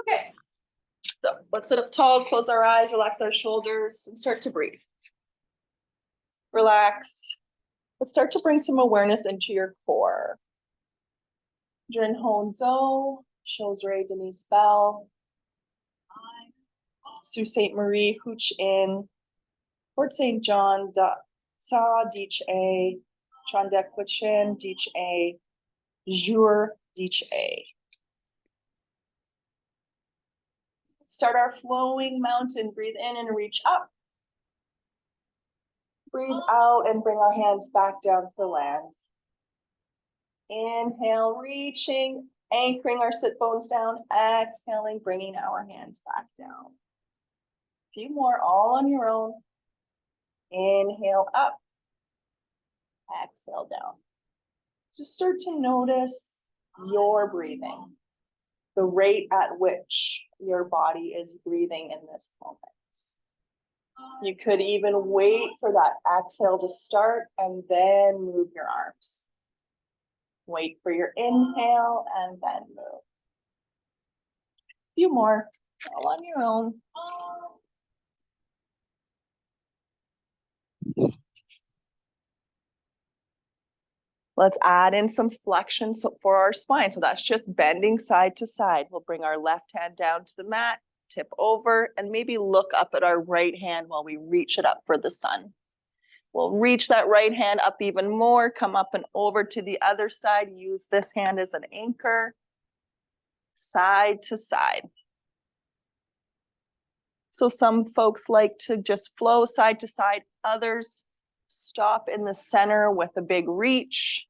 Okay. So let's sit up tall, close our eyes, relax our shoulders, and start to breathe. Relax. Let's start to bring some awareness into your core. Jun Hon Zo, Shosray Denise Bell, Sault Ste. Marie, Hooch In, Port St. John, Sa Dich A, Chandek Quichin, Dich A, Jur Dich A. Start our flowing mountain. Breathe in and reach up. Breathe out and bring our hands back down to the land. Inhale, reaching, anchoring our sit bones down. Exhaling, bringing our hands back down. A few more, all on your own. Inhale up. Exhale down. Just start to notice your breathing, the rate at which your body is breathing in this moment. You could even wait for that exhale to start and then move your arms. Wait for your inhale and then move. A few more, all on your own. Let's add in some flexion for our spine. So that's just bending side to side. We'll bring our left hand down to the mat, tip over, and maybe look up at our right hand while we reach it up for the sun. We'll reach that right hand up even more, come up and over to the other side. Use this hand as an anchor, side to side. So some folks like to just flow side to side. Others stop in the center with a big reach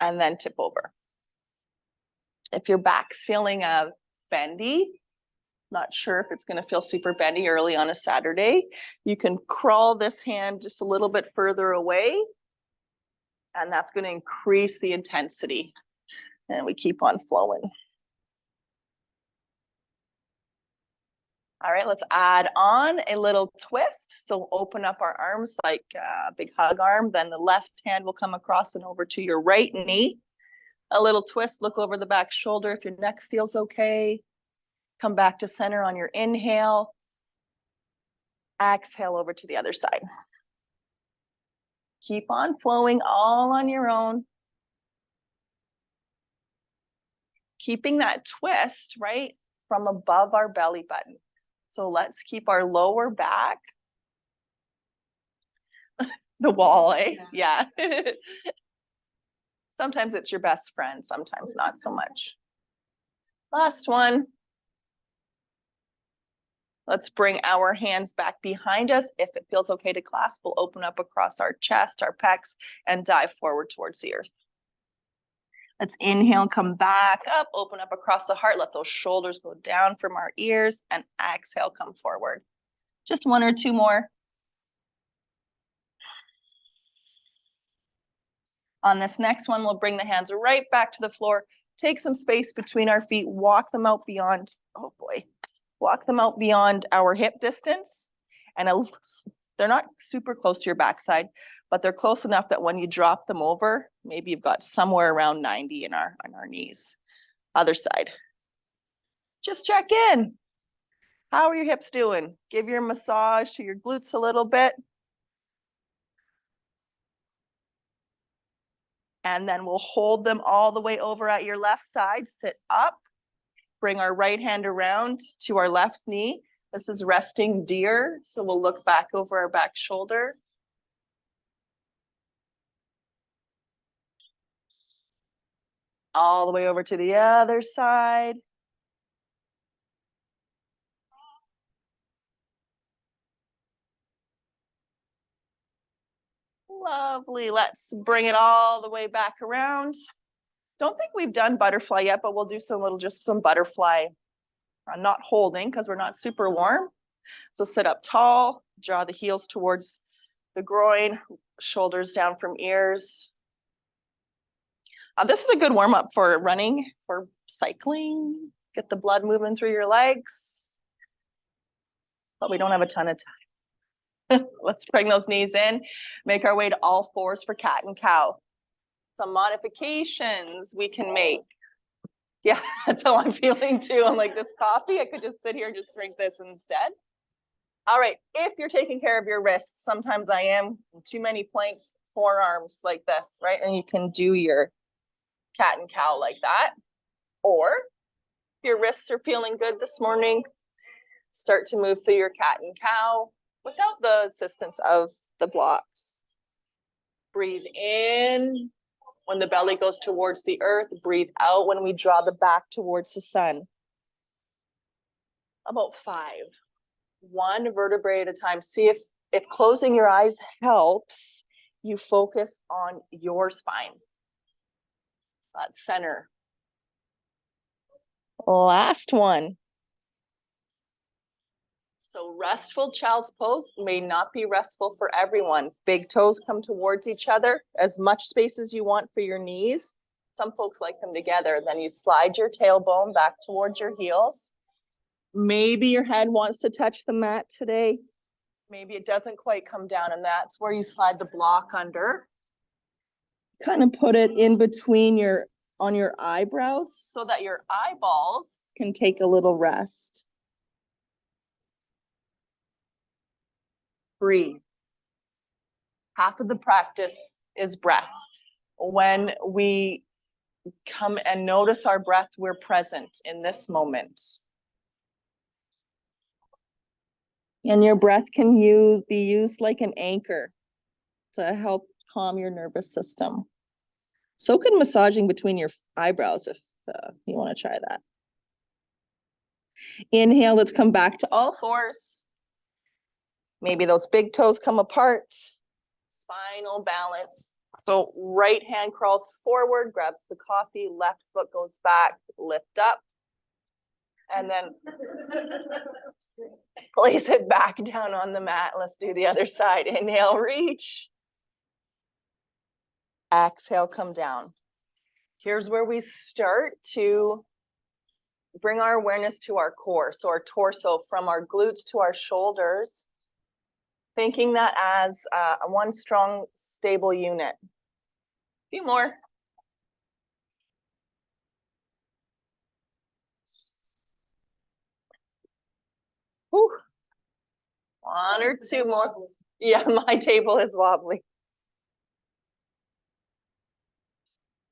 and then tip over. If your back's feeling bendy, not sure if it's going to feel super bendy early on a Saturday, you can crawl this hand just a little bit further away, and that's going to increase the intensity. And we keep on flowing. All right, let's add on a little twist. So open up our arms like a big hug arm. Then the left hand will come across and over to your right knee. A little twist, look over the back shoulder if your neck feels okay. Come back to center on your inhale. Exhale over to the other side. Keep on flowing all on your own. Keeping that twist, right, from above our belly button. So let's keep our lower back. The wall, eh? Yeah. Sometimes it's your best friend, sometimes not so much. Last one. Let's bring our hands back behind us. If it feels okay to clasp, we'll open up across our chest, our pecs, and dive forward towards the earth. Let's inhale, come back up, open up across the heart, let those shoulders go down from our ears, and exhale, come forward. Just one or two more. On this next one, we'll bring the hands right back to the floor, take some space between our feet, walk them out beyond, oh boy, walk them out beyond our hip distance. And they're not super close to your backside, but they're close enough that when you drop them over, maybe you've got somewhere around 90 in our knees. Other side. Just check in. How are your hips doing? Give your massage to your glutes a little bit. And then we'll hold them all the way over at your left side. Sit up. Bring our right hand around to our left knee. This is resting deer. So we'll look back over our back shoulder. All the way over to the other side. Lovely. Let's bring it all the way back around. Don't think we've done butterfly yet, but we'll do just some butterfly. Not holding because we're not super warm. So sit up tall, draw the heels towards the groin, shoulders down from ears. This is a good warm-up for running, for cycling. Get the blood moving through your legs. But we don't have a ton of time. Let's bring those knees in. Make our way to all fours for cat and cow. Some modifications we can make. Yeah, that's how I'm feeling too. I'm like, this coffee, I could just sit here and just drink this instead. All right, if you're taking care of your wrists, sometimes I am, too many planks, forearms like this, right? And you can do your cat and cow like that. Or if your wrists are feeling good this morning, start to move through your cat and cow without the assistance of the blocks. Breathe in when the belly goes towards the earth. Breathe out when we draw the back towards the sun. About 5. 1 vertebrae at a time. See if closing your eyes helps you focus on your spine. That center. Last one. So restful child's pose may not be restful for everyone. Big toes come towards each other, as much space as you want for your knees. Some folks like them together. Then you slide your tailbone back towards your heels. Maybe your head wants to touch the mat today. Maybe it doesn't quite come down, and that's where you slide the block under. Kind of put it in between on your eyebrows so that your eyeballs can take a little rest. Breathe. Half of the practice is breath. When we come and notice our breath, we're present in this moment. And your breath can be used like an anchor to help calm your nervous system. So can massaging between your eyebrows if you want to try that. Inhale, let's come back to all fours. Maybe those big toes come apart. Spinal balance. So right hand crawls forward, grabs the coffee, left foot goes back, lift up. And then place it back down on the mat. Let's do the other side. Inhale, reach. Exhale, come down. Here's where we start to bring our awareness to our core. So our torso, from our glutes to our shoulders, thinking that as one strong, stable unit. A few more. Whew. 1 or 2 more. Yeah, my table is wobbly.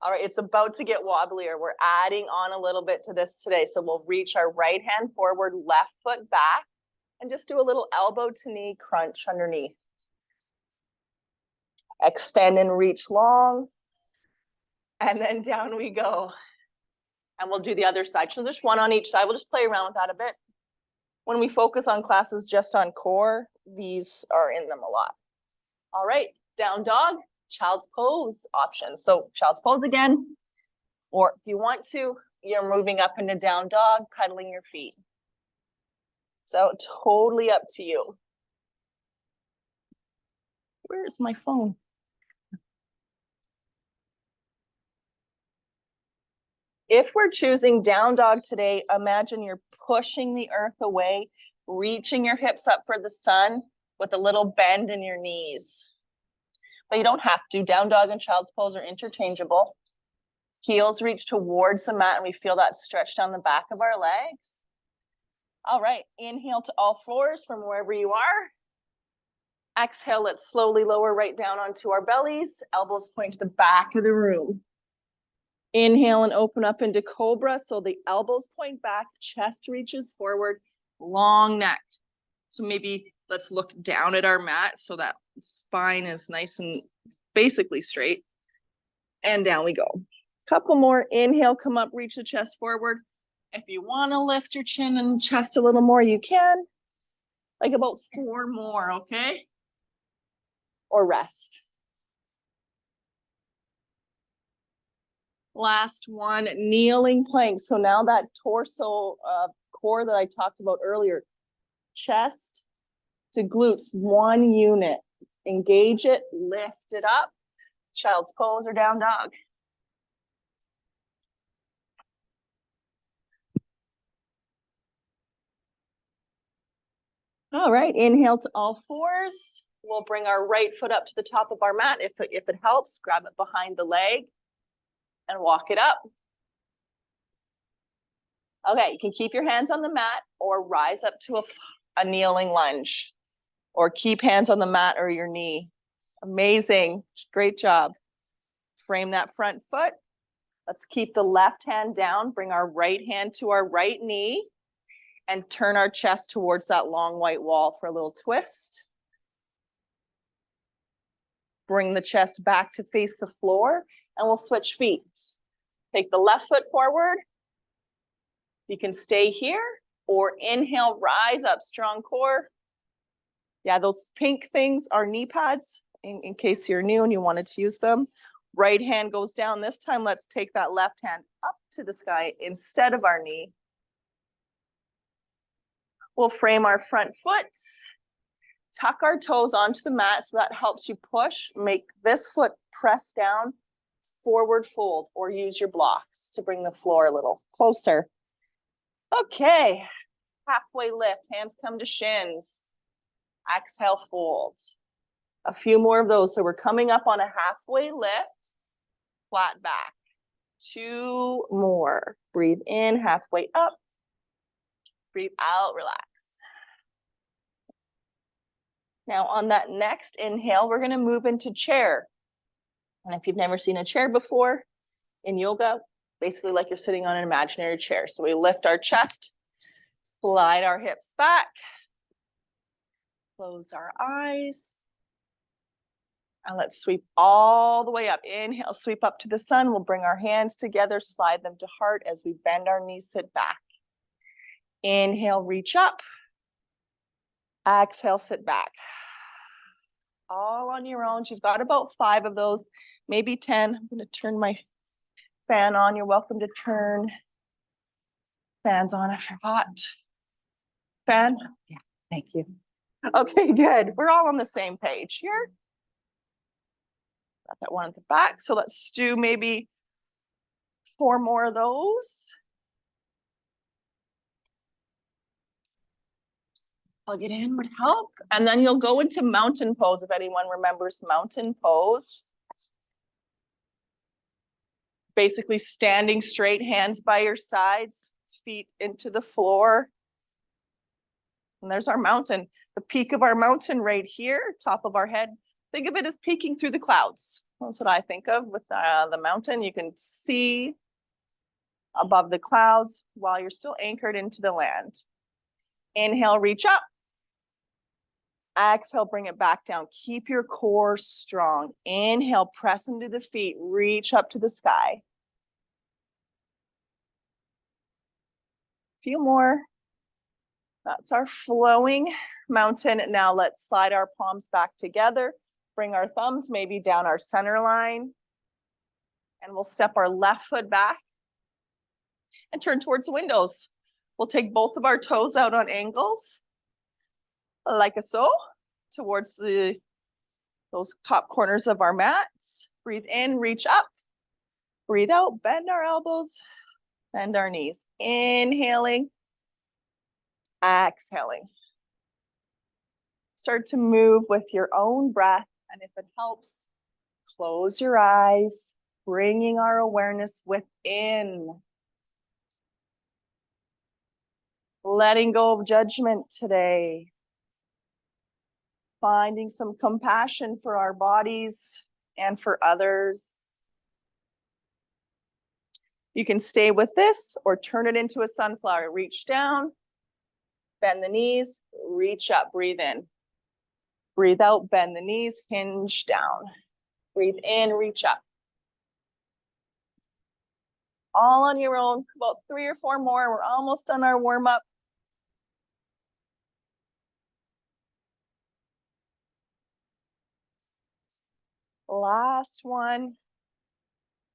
All right, it's about to get wobblier. We're adding on a little bit to this today. So we'll reach our right hand forward, left foot back, and just do a little elbow to knee crunch underneath. Extend and reach long. And then down we go. And we'll do the other side. So there's 1 on each side. We'll just play around with that a bit. When we focus on classes just on core, these are in them a lot. All right, down dog, child's pose options. So child's pose again, or if you want to, you're moving up into down dog, pedaling your feet. So totally up to you. Where's my phone? If we're choosing down dog today, imagine you're pushing the earth away, reaching your hips up for the sun with a little bend in your knees. But you don't have to. Down dog and child's pose are interchangeable. Heels reach towards the mat and we feel that stretch down the back of our legs. All right, inhale to all fours from wherever you are. Exhale, let's slowly lower right down onto our bellies. Elbows point to the back of the room. Inhale and open up into cobra. So the elbows point back, chest reaches forward, long neck. So maybe let's look down at our mat so that spine is nice and basically straight. And down we go. Couple more. Inhale, come up, reach the chest forward. If you want to lift your chin and chest a little more, you can. Like about 4 more, okay? Or rest. Last one, kneeling plank. So now that torso core that I talked about earlier, chest to glutes, 1 unit. Engage it, lift it up. Child's pose or down dog. All right, inhale to all fours. We'll bring our right foot up to the top of our mat. If it helps, grab it behind the leg and walk it up. Okay, you can keep your hands on the mat or rise up to a kneeling lunge, or keep hands on the mat or your knee. Amazing, great job. Frame that front foot. Let's keep the left hand down, bring our right hand to our right knee, and turn our chest towards that long white wall for a little twist. Bring the chest back to face the floor, and we'll switch feet. Take the left foot forward. You can stay here, or inhale, rise up, strong core. Yeah, those pink things are knee pads, in case you're new and you wanted to use them. Right hand goes down. This time, let's take that left hand up to the sky instead of our knee. We'll frame our front foot, tuck our toes onto the mat, so that helps you push. Make this foot press down, forward fold, or use your blocks to bring the floor a little closer. Okay, halfway lift, hands come to shins. Exhale, fold. A few more of those. So we're coming up on a halfway lift, flat back. 2 more. Breathe in, halfway up. Breathe out, relax. Now on that next inhale, we're gonna move into chair. And if you've never seen a chair before, in yoga, basically like you're sitting on an imaginary chair. So we lift our chest, slide our hips back, close our eyes, and let's sweep all the way up. Inhale, sweep up to the sun. We'll bring our hands together, slide them to heart as we bend our knees, sit back. Inhale, reach up. Exhale, sit back. All on your own. You've got about 5 of those, maybe 10. I'm going to turn my fan on. You're welcome to turn fans on if you're hot. Fan? Yeah, thank you. Okay, good. We're all on the same page here. Got that one at the back. So let's do maybe 4 more of those. Plug it in would help. And then you'll go into mountain pose, if anyone remembers mountain pose. Basically standing straight, hands by your sides, feet into the floor. And there's our mountain, the peak of our mountain right here, top of our head. Think of it as peeking through the clouds. That's what I think of with the mountain. You can see above the clouds while you're still anchored into the land. Inhale, reach up. Exhale, bring it back down. Keep your core strong. Inhale, press into the feet, reach up to the sky. Few more. That's our flowing mountain. Now let's slide our palms back together. Bring our thumbs maybe down our center line. And we'll step our left foot back and turn towards the windows. We'll take both of our toes out on angles, like so, towards those top corners of our mats. Breathe in, reach up. Breathe out, bend our elbows, bend our knees. Inhaling, exhaling. Start to move with your own breath, and if it helps, close your eyes, bringing our awareness within. Letting go of judgment today. Finding some compassion for our bodies and for others. You can stay with this or turn it into a sunflower. Reach down, bend the knees, reach up, breathe in. Breathe out, bend the knees, hinge down. Breathe in, reach up. All on your own, about 3 or 4 more. We're almost done our warm-up. Last one.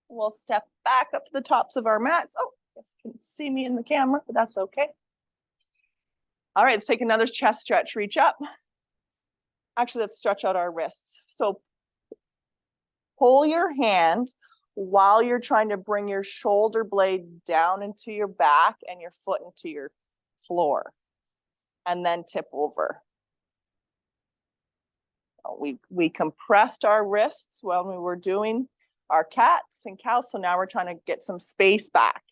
We'll step back up to the tops of our mats. Oh, I guess you can see me in the camera, but that's okay. All right, let's take another chest stretch. Reach up. Actually, let's stretch out our wrists. So pull your hand while you're trying to bring your shoulder blade down into your back and your foot into your floor, and then tip over. We compressed our wrists when we were doing our cats and cows, so now we're trying to get some space back.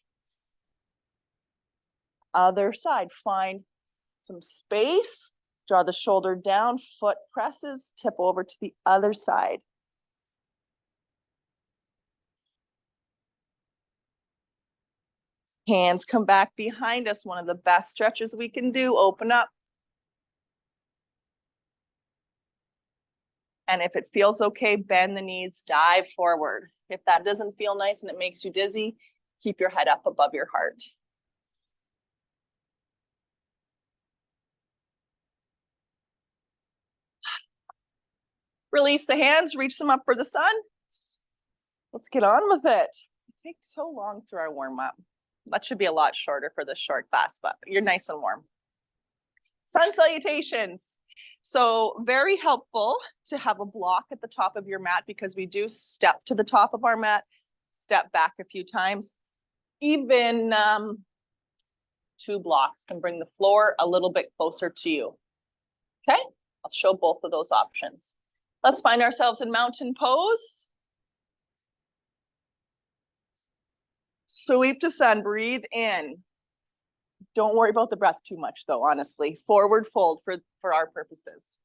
other side. Find some space, draw the shoulder down, foot presses, tip over to the other side. Hands come back behind us. One of the best stretches we can do. Open up. And if it feels okay, bend the knees, dive forward. If that doesn't feel nice and it makes you dizzy, keep your head up above your heart. Release the hands, reach them up for the sun. Let's get on with it. It takes so long through our warm-up. That should be a lot shorter for this short class, but you're nice and warm. Sun salutations. So very helpful to have a block at the top of your mat because we do step to the top of our mat, step back a few times. Even 2 blocks can bring the floor a little bit closer to you. Okay, I'll show both of those options. Let's find ourselves in mountain pose. Sweep to sun, breathe in. Don't worry about the breath too much though, honestly. Forward fold for our purposes.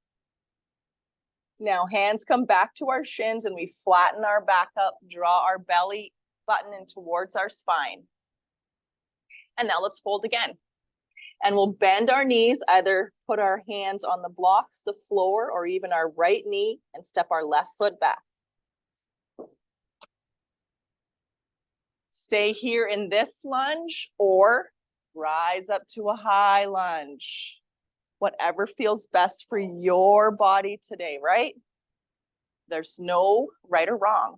Now hands come back to our shins and we flatten our back up, draw our belly button in towards our spine. And now let's fold again. And we'll bend our knees, either put our hands on the blocks, the floor, or even our right knee and step our left foot back. Stay here in this lunge or rise up to a high lunge. Whatever feels best for your body today, right? There's no right or wrong.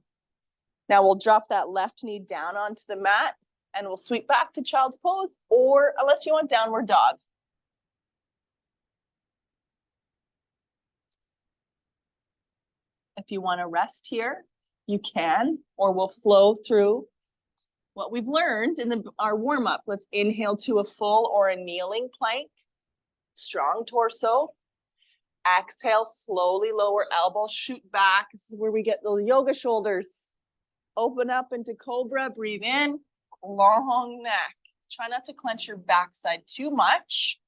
Now we'll drop that left knee down onto the mat and we'll sweep back to child's pose, or unless you want downward dog. If you want to rest here, you can, or we'll flow through what we've learned in our warm-up. Let's inhale to a full or a kneeling plank. Strong torso. Exhale, slowly lower elbows, shoot back. This is where we get the yoga shoulders. Open up into cobra, breathe in, long neck. Try not to clench your backside too much.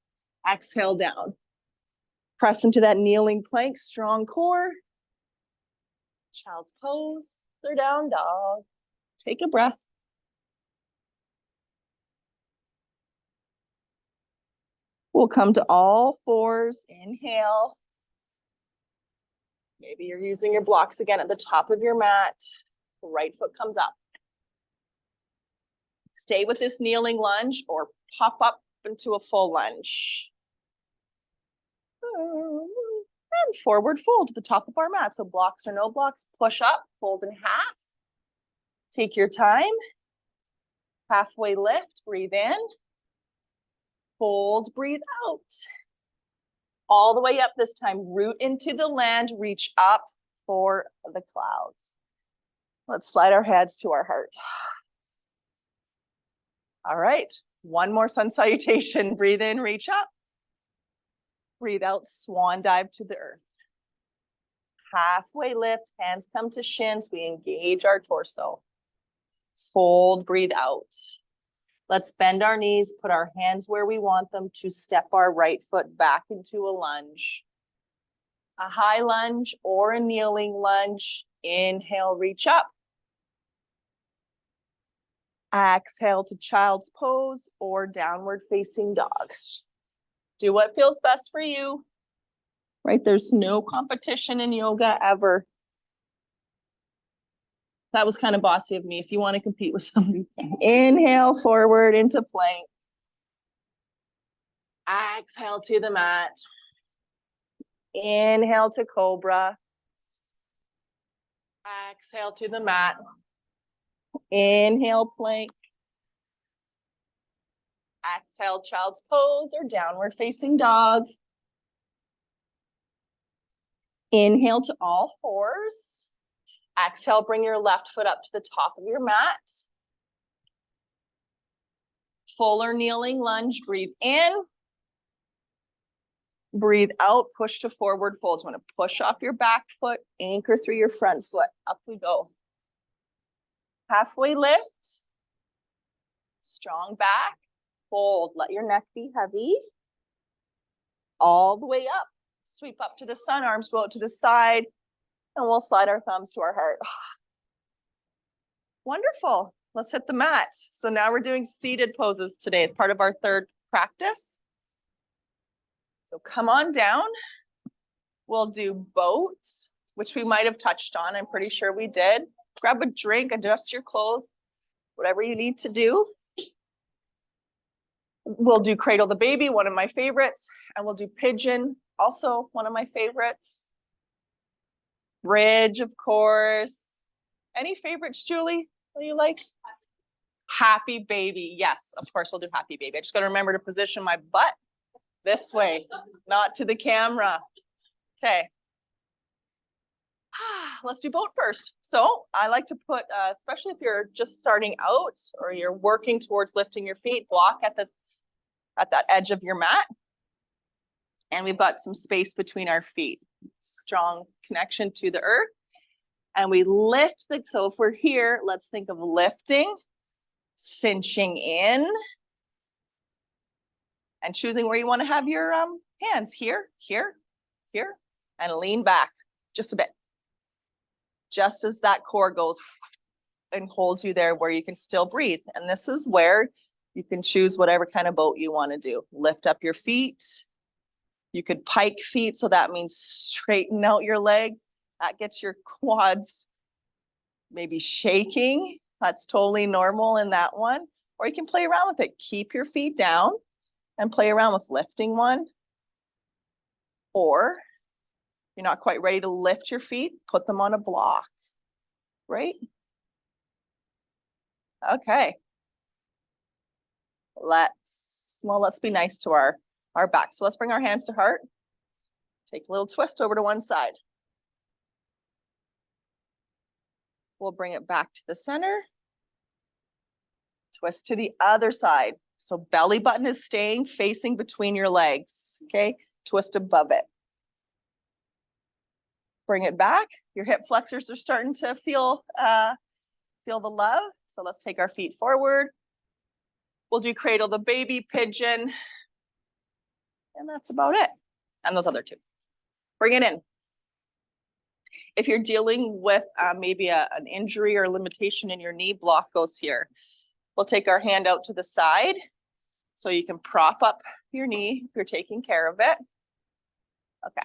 Exhale down. Press into that kneeling plank, strong core. Child's pose, third down dog. Take a breath. We'll come to all fours, inhale. Maybe you're using your blocks again at the top of your mat. The right foot comes up. Stay with this kneeling lunge or pop up into a full lunge. And forward fold to the top of our mat. So blocks or no blocks, push up, fold in half. Take your time. Halfway lift, breathe in. Fold, breathe out. All the way up this time, root into the land, reach up for the clouds. Let's slide our heads to our heart. All right, one more sun salutation. Breathe in, reach up. Breathe out, swan dive to the earth. Halfway lift, hands come to shins. We engage our torso. Fold, breathe out. Let's bend our knees, put our hands where we want them to step our right foot back into a lunge. A high lunge or a kneeling lunge. Inhale, reach up. Exhale to child's pose or downward facing dog. Do what feels best for you. Right? There's no competition in yoga ever. That was kind of bossy of me. If you want to compete with somebody, inhale forward into plank. Exhale to the mat. Inhale to cobra. Exhale to the mat. Inhale, plank. Exhale, child's pose or downward facing dog. Inhale to all fours. Exhale, bring your left foot up to the top of your mat. Full or kneeling lunge, breathe in. Breathe out, push to forward fold. You want to push off your back foot, anchor through your front foot. Up we go. Halfway lift. Strong back. hold. Let your neck be heavy. All the way up. Sweep up to the sun, arms go out to the side, and we'll slide our thumbs to our heart. Wonderful. Let's hit the mat. So now we're doing seated poses today. It's part of our third practice. So come on down. We'll do boat, which we might have touched on. I'm pretty sure we did. Grab a drink, adjust your clothes, whatever you need to do. We'll do cradle the baby, one of my favorites, and we'll do pigeon, also one of my favorites. Bridge, of course. Any favorites, Julie, that you like? Happy baby. Yes, of course we'll do happy baby. I just got to remember to position my butt this way, not to the camera. Okay. Let's do boat first. So I like to put, especially if you're just starting out or you're working towards lifting your feet, block at that edge of your mat. And we've got some space between our feet. Strong connection to the earth. And we lift so if we're here, let's think of lifting, cinching in, and choosing where you want to have your hands, here, here, here, and lean back just a bit. Just as that core goes and holds you there where you can still breathe. And this is where you can choose whatever kind of boat you want to do. Lift up your feet. You could pike feet, so that means straighten out your legs. That gets your quads maybe shaking. That's totally normal in that one. Or you can play around with it. Keep your feet down and play around with lifting one. Or you're not quite ready to lift your feet, put them on a block, right? Okay. Let's be nice to our back. So let's bring our hands to heart. Take a little twist over to one side. We'll bring it back to the center. Twist to the other side. So belly button is staying facing between your legs, okay? Twist above it. Bring it back. Your hip flexors are starting to feel the love. So let's take our feet forward. We'll do cradle the baby, pigeon. And that's about it. And those other two. Bring it in. If you're dealing with maybe an injury or limitation in your knee, block goes here. We'll take our hand out to the side so you can prop up your knee if you're taking care of it. Okay.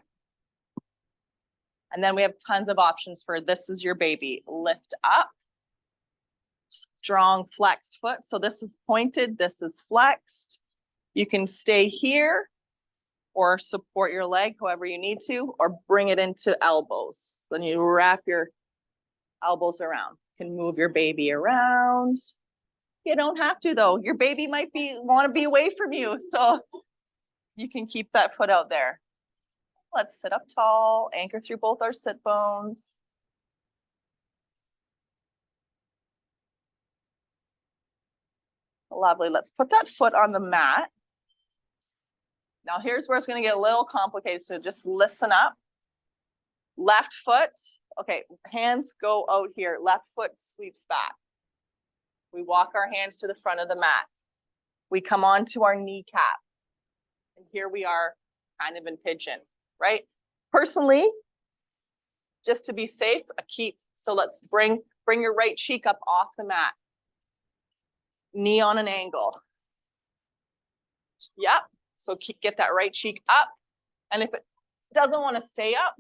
And then we have tons of options for this is your baby. Lift up. Strong flexed foot. So this is pointed, this is flexed. You can stay here or support your leg however you need to, or bring it into elbows. Then you wrap your elbows around. You can move your baby around. You don't have to though. Your baby might want to be away from you, so you can keep that foot out there. Let's sit up tall, anchor through both our sit bones. Lovely. Let's put that foot on the mat. Now here's where it's going to get a little complicated, so just listen up. Left foot, okay, hands go out here. Left foot sweeps back. We walk our hands to the front of the mat. We come onto our kneecap. And here we are kind of in pigeon, right? Personally, just to be safe, so let's bring your right cheek up off the mat. Knee on an angle. Yep. So get that right cheek up. And if it doesn't want to stay up,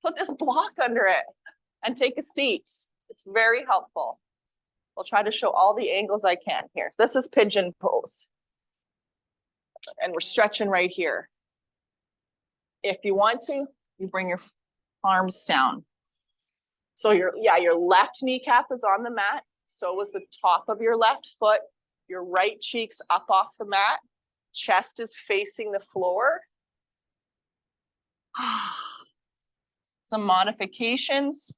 put this block under it and take a seat. It's very helpful. I'll try to show all the angles I can here. So this is pigeon pose. And we're stretching right here. If you want to, you bring your arms down. So your left kneecap is on the mat. So is the top of your left foot. Your right cheek's up off the mat. Chest is facing the floor. Some modifications.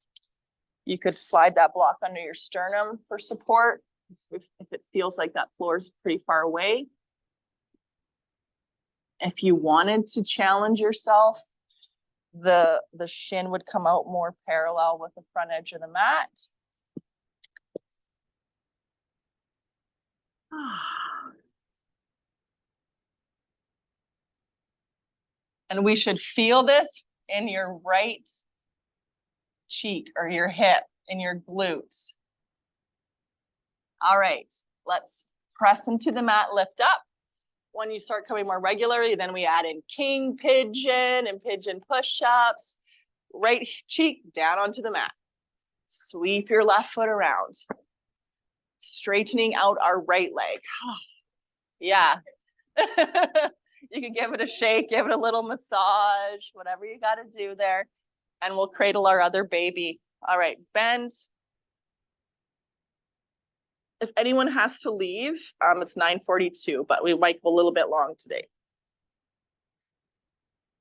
You could slide that block under your sternum for support if it feels like that floor is pretty far away. If you wanted to challenge yourself, the shin would come out more parallel with the front edge of the mat. And we should feel this in your right cheek or your hip, in your glutes. All right, let's press into the mat, lift up. When you start coming more regularly, then we add in king pigeon and pigeon push-ups. Right cheek down onto the mat. Sweep your left foot around. Straightening out our right leg. Yeah. You can give it a shake, give it a little massage, whatever you got to do there. And we'll cradle our other baby. All right, bend. If anyone has to leave, it's 9:42, but we might go a little bit long today.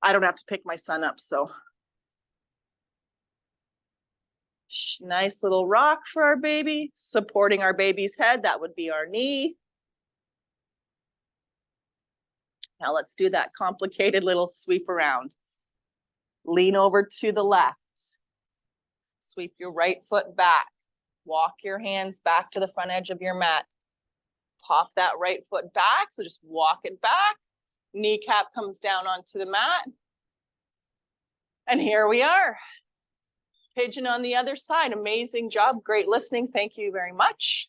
I don't have to pick my son up, so. Nice little rock for our baby, supporting our baby's head. That would be our knee. Now let's do that complicated little sweep around. Lean over to the left. Sweep your right foot back. Walk your hands back to the front edge of your mat. Pop that right foot back. So just walk it back. Kneecap comes down onto the mat. And here we are. Pigeon on the other side. Amazing job. Great listening. Thank you very much.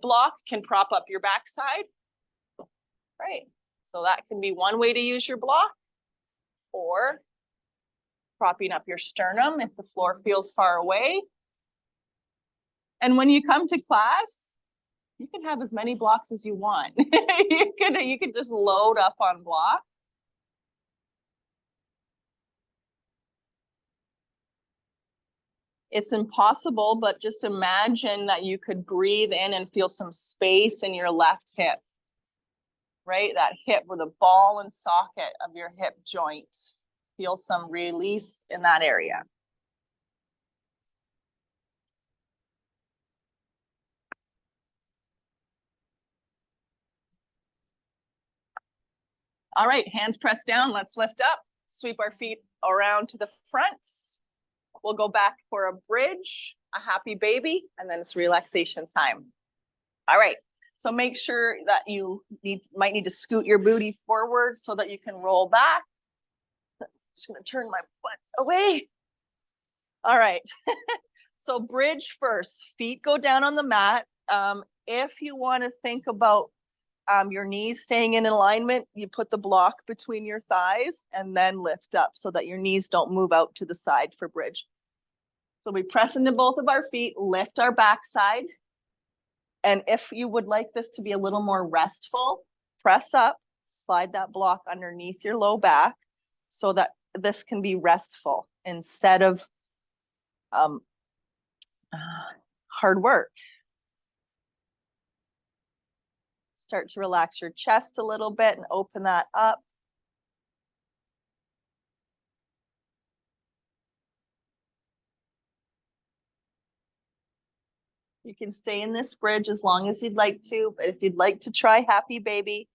Block can prop up your backside. Right. So that can be one way to use your block, or propping up your sternum if the floor feels far away. And when you come to class, you can have as many blocks as you want. You can just load up on block. It's impossible, but just imagine that you could breathe in and feel some space in your left hip, right? That hip where the ball and socket of your hip joint. Feel some release in that area. All right, hands pressed down. Let's lift up. Sweep our feet around to the front. We'll go back for a bridge, a happy baby, and then it's relaxation time. All right, so make sure that you might need to scoot your booty forward so that you can roll back. Just gonna turn my butt away. All right, so bridge first. Feet go down on the mat. If you want to think about your knees staying in alignment, you put the block between your thighs and then lift up so that your knees don't move out to the side for bridge. So we press into both of our feet, lift our backside. And if you would like this to be a little more restful, press up, slide that block underneath your low back so that this can be restful instead of hard work. Start to relax your chest a little bit and open that up. You can stay in this bridge as long as you'd like to, but if you'd like to try happy baby,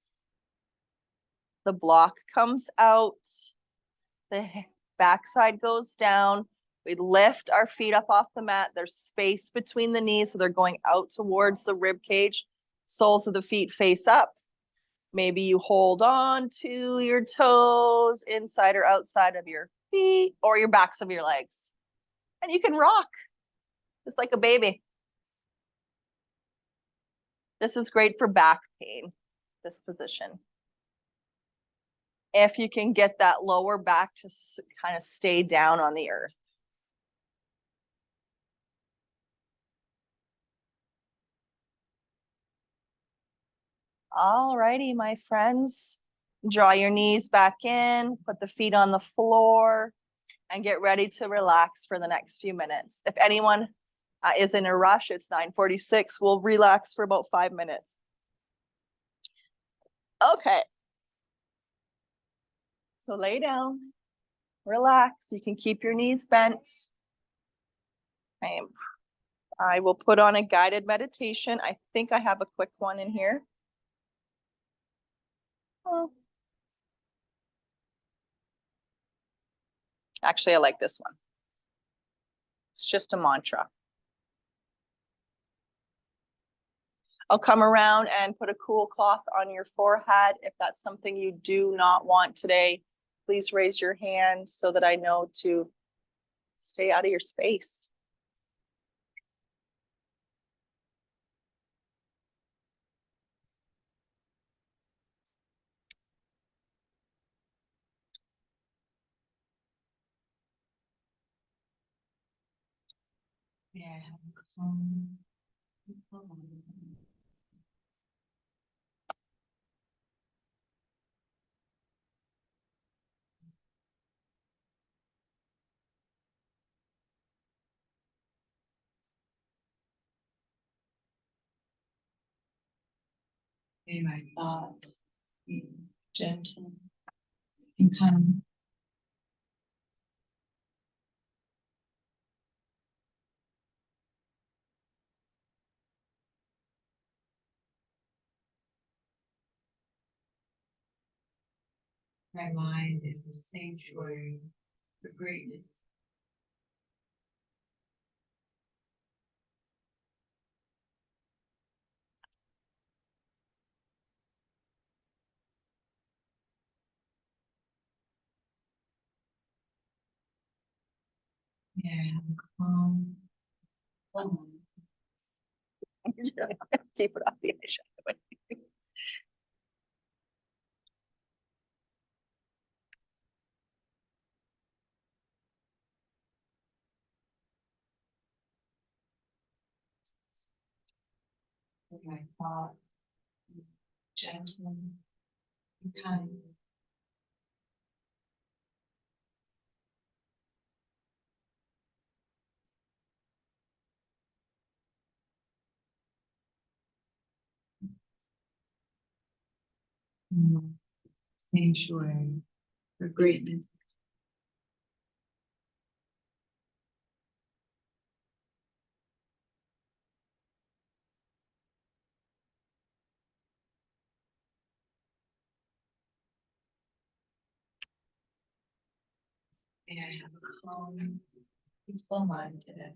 the block comes out, the backside goes down. We lift our feet up off the mat. There's space between the knees, so they're going out towards the rib cage. Soles of the feet face up. Maybe you hold on to your toes inside or outside of your feet or your backs of your legs. And you can rock just like a baby. This is great for back pain, this position. If you can get that lower back to kind of stay down on the earth. All righty, my friends. Draw your knees back in, put the feet on the floor, and get ready to relax for the next few minutes. If anyone is in a rush, it's 9:46. We'll relax for about 5 minutes. Okay. So lay down, relax. You can keep your knees bent. I will put on a guided meditation. I think I have a quick one in here. Oh. Actually, I like this one. It's just a mantra. I'll come around and put a cool cloth on your forehead if that's something you do not want today. please raise your hand so that I know to stay out of your space. Yeah, calm. May my thoughts be gentle and calm. My mind is a sanctuary for greatness. Yeah, calm. Keep it off the eyeshadow. With my thoughts gentle and kind. Sanctuary for greatness. May I have a calm, peaceful mind today.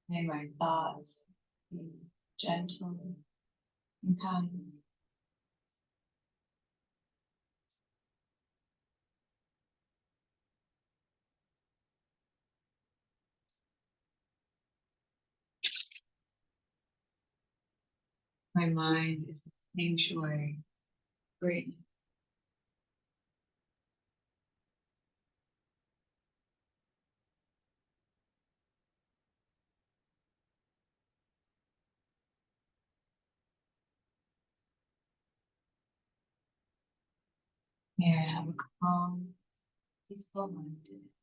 May my thoughts be gentle and kind. My mind is a sanctuary. Great. May I have a calm, peaceful mind today.